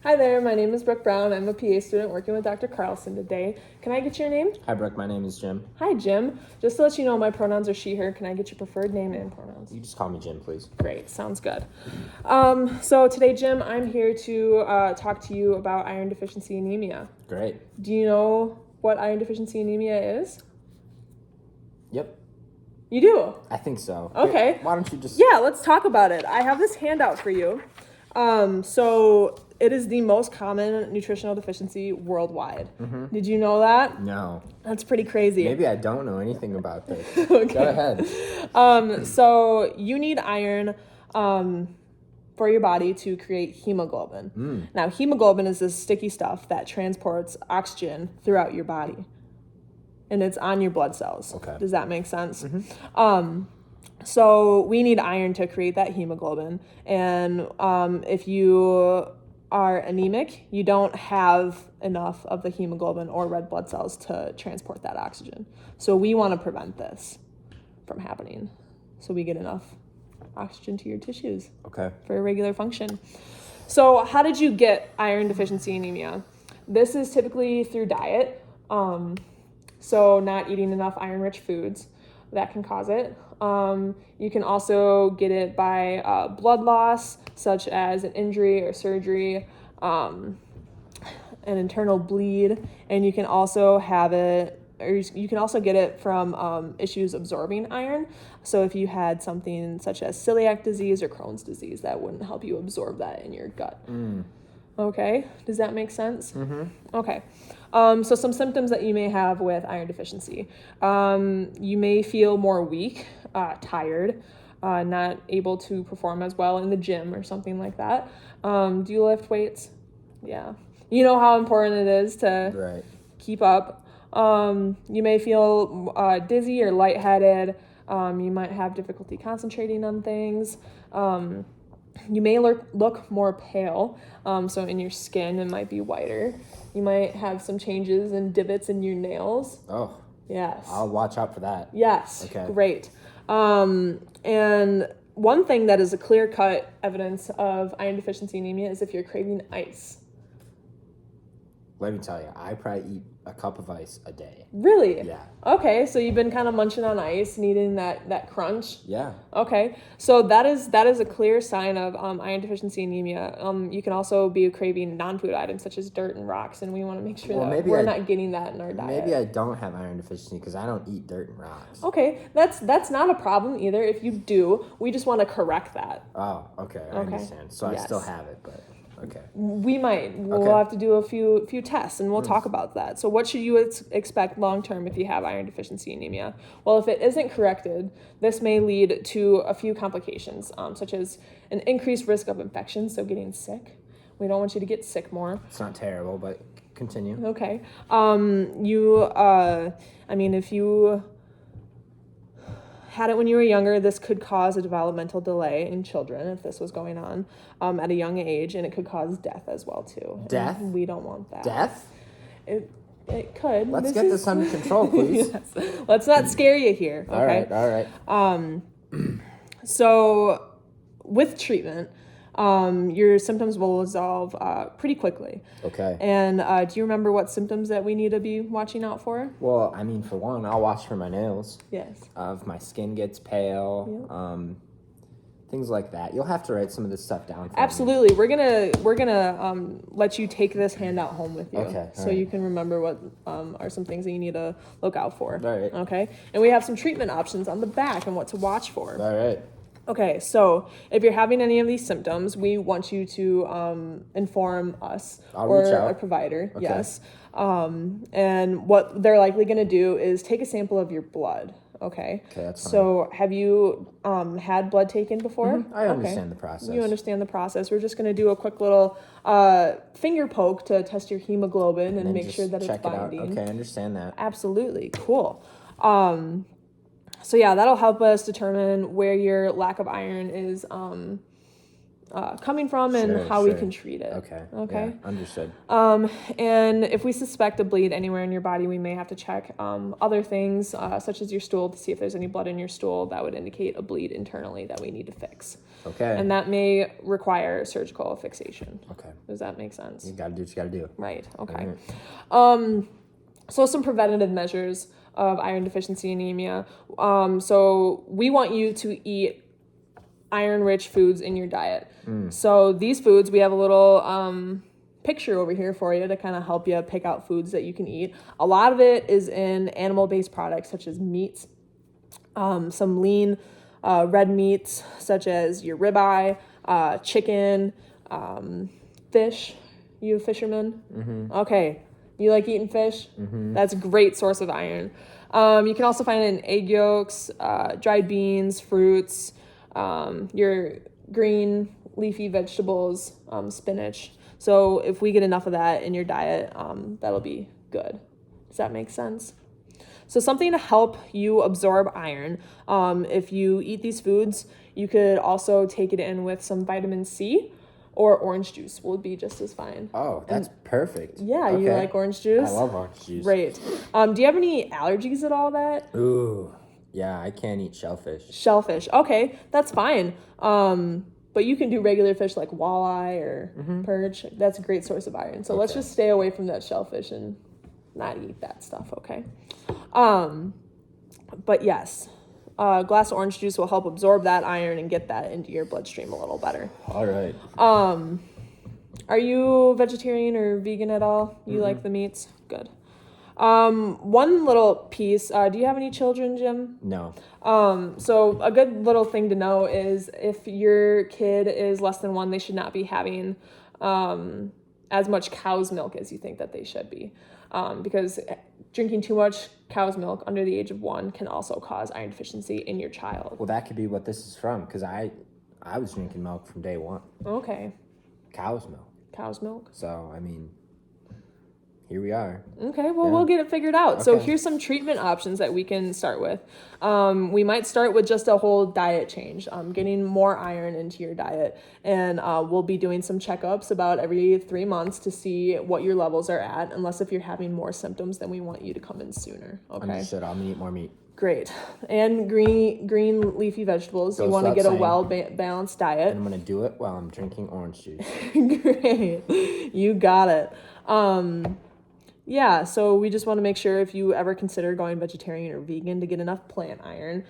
Hi there, my name is Brooke Brown. I'm a PA student working with Dr. Carlson today. Can I get your name? Hi, Brooke. My name is Jim. Hi, Jim. Just to let you know, my pronouns are she, her. Can I get your preferred name and pronouns? You just call me Jim, please. Great, sounds good. So today, Jim, I'm here to talk to you about iron deficiency anemia. Great. Do you know what iron deficiency anemia is? Yep. You do? I think so. Okay. Why don't you just... Yeah, let's talk about it. I have this handout for you. So it is the most common nutritional deficiency worldwide. Mm-hmm. Did you know that? No. That's pretty crazy. Maybe I don't know anything about this. Okay. Go ahead. So you need iron for your body to create hemoglobin. Now, hemoglobin is this sticky stuff that transports oxygen throughout your body. And it's on your blood cells. Okay. Does that make sense? Mm-hmm. So we need iron to create that hemoglobin. And if you are anemic, you don't have enough of the hemoglobin or red blood cells to transport that oxygen. So we want to prevent this from happening so we get enough oxygen to your tissues for a regular function. So how did you get iron deficiency anemia? This is typically through diet. So not eating enough iron-rich foods, that can cause it. You can also get it by blood loss, such as an injury or surgery, an internal bleed, and you can also have it, or you can also get it from issues absorbing iron. So if you had something such as celiac disease or Crohn's disease, that wouldn't help you absorb that in your gut. Okay, does that make sense? Mm-hmm. Okay, so some symptoms that you may have with iron deficiency. You may feel more weak, tired, not able to perform as well in the gym or something like that. Do you lift weights? Yeah. You know how important it is to keep up. You may feel dizzy or lightheaded. You might have difficulty concentrating on things. You may look more pale, so in your skin it might be whiter. You might have some changes in divots in your nails. Oh. Yes. I'll watch out for that. Yes. Okay. Great. And one thing that is a clear-cut evidence of iron deficiency anemia is if you're craving ice. Let me tell you, I probably eat a cup of ice a day. Really? Yeah. Okay, so you've been kind of munching on ice, needing that crunch. Yeah. Okay, so that is a clear sign of iron deficiency anemia. You can also be craving non-food items such as dirt and rocks, and we want to make sure that we're not getting that in our diet. Maybe I don't have iron deficiency because I don't eat dirt and rocks. Okay, that's not a problem either. If you do, we just want to correct that. Oh, okay, I understand. So I still have it, but... Okay. We'll have to do a few tests, and we'll talk about that. So what should you expect long-term if you have iron deficiency anemia? Well, if it isn't corrected, this may lead to a few complications, such as an increased risk of infection, so getting sick. We don't want you to get sick more. It's not terrible, but continue. Okay. If you had it when you were younger, this could cause a developmental delay in children if this was going on at a young age, and it could cause death as well too. Death? And we don't want that. Death? It could. Let's get this under control, please. Yes. Let's not scare you here. Okay? All right. So with treatment, your symptoms will resolve pretty quickly. Okay. And do you remember what symptoms that we need to be watching out for? Well, for one, I'll watch for my nails. Yes. If my skin gets pale, things like that. You'll have to write some of this stuff down for Absolutely. We're gonna let you take this handout home with you. Okay. So you can remember what are some things that you need to look out for. All right. Okay. And we have some treatment options on the back and what to watch for. All right. Okay, so if you're having any of these symptoms, we want you to inform us or a provider. Okay. Yes. And what they're likely going to do is take a sample of your blood. Okay. Okay, that's fine. So have you had blood taken before? I understand the process. You understand the process. We're just going to do a quick little finger poke to test your hemoglobin and make sure that it's binding. Okay, I understand that. Absolutely. Cool. So yeah, that'll help us determine where your lack of iron is coming from and Sure, how we sure. can treat it. Okay. Okay. Yeah, understood. And if we suspect a bleed anywhere in your body, we may have to check other things, such as your stool, to see if there's any blood in your stool that would indicate a bleed internally that we need to fix. Okay. And that may require surgical fixation. Okay. Does that make sense? You gotta do what you gotta do. Right. Okay. Right. So some preventative measures of iron deficiency anemia. So we want you to eat iron-rich foods in your diet. So these foods, we have a little picture over here for you to kind of help you pick out foods that you can eat. A lot of it is in animal-based products such as meats, some lean red meats such as your ribeye, chicken, fish. You a fisherman? Mm-hmm. Okay. You like eating fish? Mm-hmm. That's a great source of iron. You can also find it in egg yolks, dried beans, fruits, your green leafy vegetables, spinach. So if we get enough of that in your diet, that'll be good. Does that make sense? So something to help you absorb iron. If you eat these foods, you could also take it in with some vitamin C, or orange juice will be just as fine. Oh, that's perfect. Yeah, okay. You like orange juice? I love orange juice. Great. Do you have any allergies at all that? Ooh, yeah, I can't eat shellfish. Shellfish. Okay, that's fine. But you can do regular fish like walleye or perch. That's a great source of iron. So let's just stay away from that shellfish and not eat that stuff, okay? But yes, a glass of orange juice will help absorb that iron and get that into your bloodstream a little better. All right. Are you vegetarian or vegan at all? You like the meats? Good. One little piece, do you have any children, Jim? No. So a good little thing to know is if your kid is less than 1, they should not be having as much cow's milk as you think that they should be. Because drinking too much cow's milk under the age of 1 can also cause iron deficiency in your child. Well, that could be what this is from, because I was drinking milk from day 1. Okay. Cow's milk. Cow's milk. So, I mean, here we are. Okay, well, we'll get it figured out. So Okay. here's some treatment options that we can start with. We might start with just a whole diet change, getting more iron into your diet. And we'll be doing some checkups about every 3 months to see what your levels are at. Unless if you're having more symptoms, then we want you to come in sooner. Okay. Understood. I'm gonna eat more meat. Great. And green leafy vegetables. Goes You want to without get a saying. well-balanced diet. And I'm gonna do it while I'm drinking orange juice. Great. You got it. Yeah, so we just want to make sure if you ever consider going vegetarian or vegan to get enough plant iron,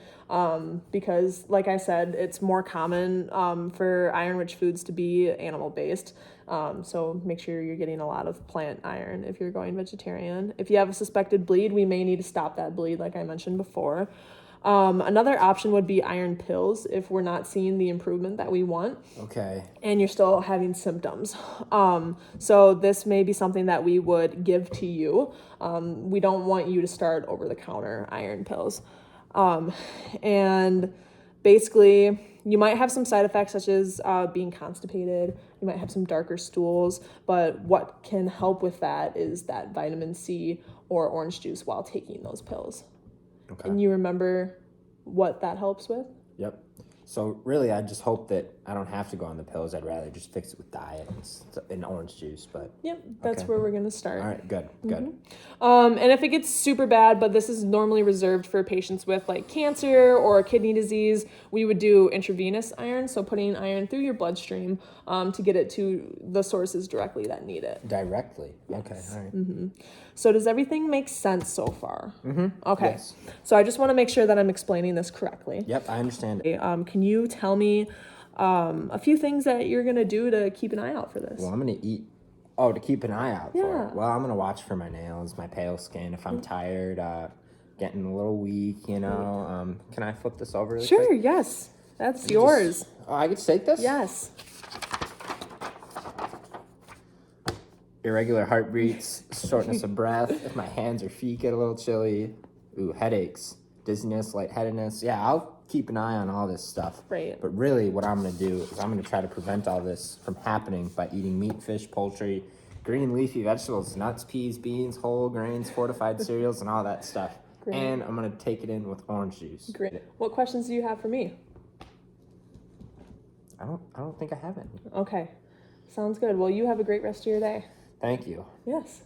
because like I said, it's more common for iron-rich foods to be animal-based. So make sure you're getting a lot of plant iron if you're going vegetarian. If you have a suspected bleed, we may need to stop that bleed, like I mentioned before. Another option would be iron pills if we're not seeing the improvement that we want. Okay. And you're still having symptoms. So this may be something that we would give to you. We don't want you to start over-the-counter iron pills. And basically, you might have some side effects such as being constipated. You might have some darker stools. But what can help with that is that vitamin C or orange juice while taking those pills. Okay. And you remember what that helps with? Yep. So really, I just hope that I don't have to go on the pills. I'd rather just fix it with diet and orange juice. But Yep, that's where we're gonna start. all right, good. And if it gets super bad, but this is normally reserved for patients with like cancer or kidney disease, we would do intravenous iron, so putting iron through your bloodstream to get it to the sources directly that need it. Directly. Okay. All right. So does everything make sense so far? Okay. Yes. So I just want to make sure that I'm explaining this correctly. Yep, I understand. Can you tell me a few things that you're gonna do to keep an eye out for this? Well, I'm gonna eat. Oh, to keep an eye out for Yeah. it. Well, I'm gonna watch for my nails, my pale skin. If I'm tired, getting a little weak, you know. Can I flip this over? Really Sure. quick? Yes. That's yours. Oh, I could take this. Yes. Irregular heartbeats, shortness of breath. If my hands or feet get a little chilly. Ooh, headaches, dizziness, lightheadedness. Yeah, I'll keep an eye on all this stuff. Right. But really, what I'm going to do is I'm going to try to prevent all this from happening by eating meat, fish, poultry, green leafy vegetables, nuts, peas, beans, whole grains, fortified cereals, and all that stuff. Great. And I'm going to take it in with orange juice. Great. What questions do you have for me? I don't think I have any. Okay. Sounds good. Well, you have a great rest of your day. Thank you. Yes.